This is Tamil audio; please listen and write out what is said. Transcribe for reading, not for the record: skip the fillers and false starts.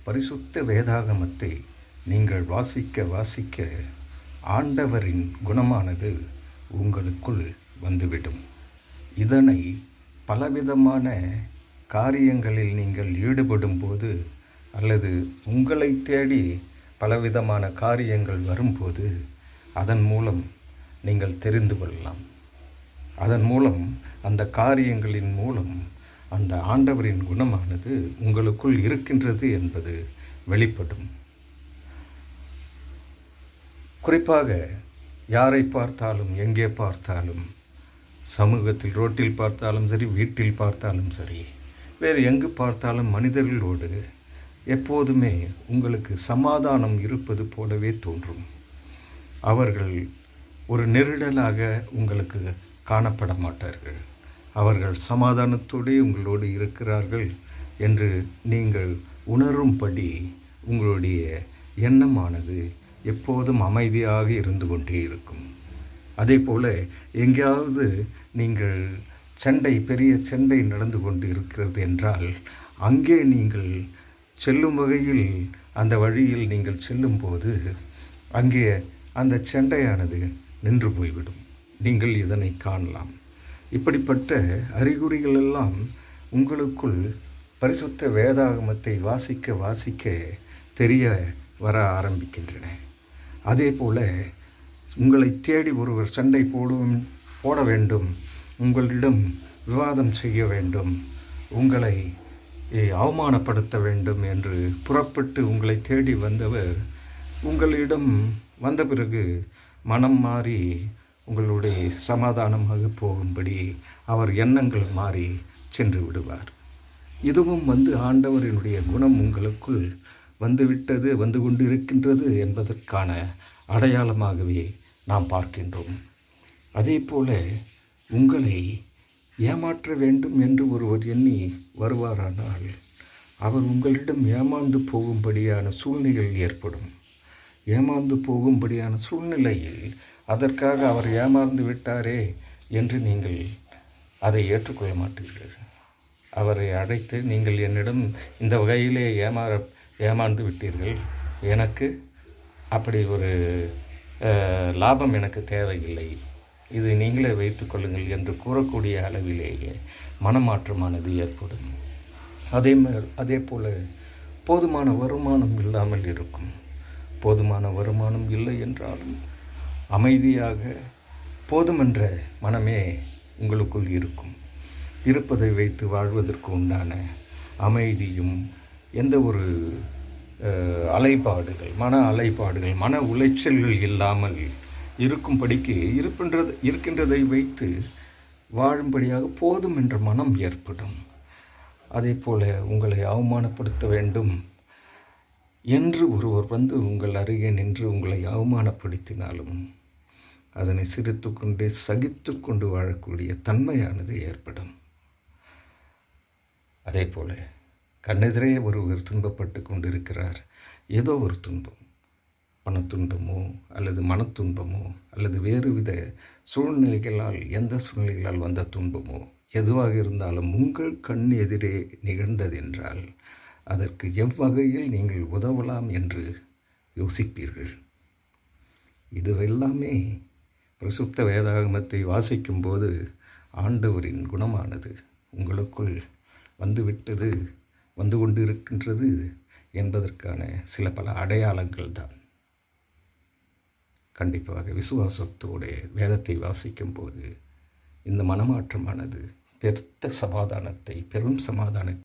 பரிசுத்த வேதாகமத்தை நீங்கள் வாசிக்க வாசிக்க ஆண்டவரின் குணமானது உங்களுக்குள் வந்துவிடும். இதனை பலவிதமான காரியங்களில் நீங்கள் ஈடுபடும்போது அல்லது உங்களை தேடி பலவிதமான காரியங்கள் வரும்போது அதன் மூலம் நீங்கள் தெரிந்து கொள்ளலாம். அதன் மூலம் அந்த காரியங்களின் மூலம் அந்த ஆண்டவரின் குணமானது உங்களுக்குள் இருக்கின்றது என்பது வெளிப்படும். குறிப்பாக யாரை பார்த்தாலும் எங்கே பார்த்தாலும், சமூகத்தில் ரோட்டில் பார்த்தாலும் சரி, வீட்டில் பார்த்தாலும் சரி, வேறு எங்கு பார்த்தாலும் மனிதர்களோடு எப்போதுமே உங்களுக்கு சமாதானம் இருப்பது போலவே தோன்றும். அவர்கள் ஒரு நெருடலாக உங்களுக்கு காணப்பட மாட்டார்கள். அவர்கள் சமாதானத்தோடு உங்களோடு இருக்கிறார்கள் என்று நீங்கள் உணரும்படி உங்களுடைய எண்ணமானது எப்போதும் அமைதியாக இருந்து கொண்டே இருக்கும். அதே போல் எங்கேயாவது நீங்கள் பெரிய சண்டை நடந்து கொண்டு இருக்கிறது என்றால் அங்கே நீங்கள் செல்லும் வகையில் அந்த வழியில் நீங்கள் செல்லும்போது அங்கே அந்த சண்டையானது நின்று போய்விடும். நீங்கள் இதனை காணலாம். இப்படிப்பட்ட அறிகுறிகள் எல்லாம் உங்களுக்குள் பரிசுத்த வேதாகமத்தை வாசிக்க வாசிக்க தெரிய வர ஆரம்பிக்கின்றன. அதே போல் உங்களை தேடி ஒருவர் சண்டை போட வேண்டும், உங்களிடம் விவாதம் செய்ய வேண்டும், உங்களை அவமானப்படுத்த வேண்டும் என்று புறப்பட்டு உங்களை தேடி வந்தவர் உங்களிடம் வந்த பிறகு மனம் மாறி உங்களுடைய சமாதானமாக போகும்படி அவர் எண்ணங்கள் மாறி சென்று விடுவார். இதுவும் ஆண்டவரினுடைய குணம் உங்களுக்குள் வந்துவிட்டது, வந்து கொண்டு இருக்கின்றது என்பதற்கான அடையாளமாகவே நாம் பார்க்கின்றோம். அதே போல உங்களை ஏமாற்ற வேண்டும் என்று ஒருவர் எண்ணி வருவாரானால் அவர் உங்களிடம் ஏமாந்து போகும்படியான சூழ்நிலைகள் ஏற்படும். ஏமாந்து போகும்படியான சூழ்நிலையில் அதற்காக அவர் ஏமாந்து விட்டாரே என்று நீங்கள் அதை ஏற்றுக்கொள்ள மாட்டீர்கள். அவரை அழைத்து நீங்கள் என்னிடம் இந்த வகையிலே ஏமாந்து விட்டீர்கள், எனக்கு அப்படி ஒரு லாபம் எனக்கு தேவையில்லை, இது நீங்களே வைத்துக்கொள்ளுங்கள் என்று கூறக்கூடிய அளவிலேயே மனமாற்றமானது ஏற்படும். அதே போல் போதுமான வருமானம் இல்லாமல் இருக்கும். போதுமான வருமானம் இல்லை என்றாலும் அமைதியாக போதுமென்ற மனமே உங்களுக்குள் இருக்கும். இருப்பதை வைத்து வாழ்வதற்கு உண்டான அமைதியும் எந்த ஒரு மன அலைப்பாடுகள், மன உளைச்சல்கள் இல்லாமல் இருக்கும்படிக்கு இருக்கின்றதை வைத்து வாழும்படியாக போதும் என்ற மனம் ஏற்படும். அதே போல் உங்களை அவமானப்படுத்த வேண்டும் என்று ஒருவர் உங்கள் அருகே நின்று உங்களை அவமானப்படுத்தினாலும் அதனை சிரித்து கொண்டே சகித்து கொண்டு வாழக்கூடிய தன்மையானது ஏற்படும். அதே போல் கண்ணெதிரே ஒருவர் துன்பப்பட்டு கொண்டிருக்கிறார். ஏதோ ஒரு துன்பம், பணத்துன்பமோ அல்லது மனத்துன்பமோ அல்லது வேறுவித சூழ்நிலைகளால், எந்த சூழ்நிலைகளால் வந்த துன்பமோ எதுவாக இருந்தாலும் உங்கள் கண் எதிரே நிகழ்ந்ததென்றால் அதற்கு எவ்வகையில் நீங்கள் உதவலாம் என்று யோசிப்பீர்கள். இதுவெல்லாமே பரிசுத்த வேதாகமத்தை வாசிக்கும்போது ஆண்டவரின் குணமானது உங்களுக்குள் வந்துவிட்டது, வந்து கொண்டு இருக்கின்றது என்பதற்கான பல அடையாளங்கள் தான். கண்டிப்பாக விசுவாசத்தோடு வேதத்தை வாசிக்கும்போது இந்த மனமாற்றமானது பெரும் சமாதானத்தை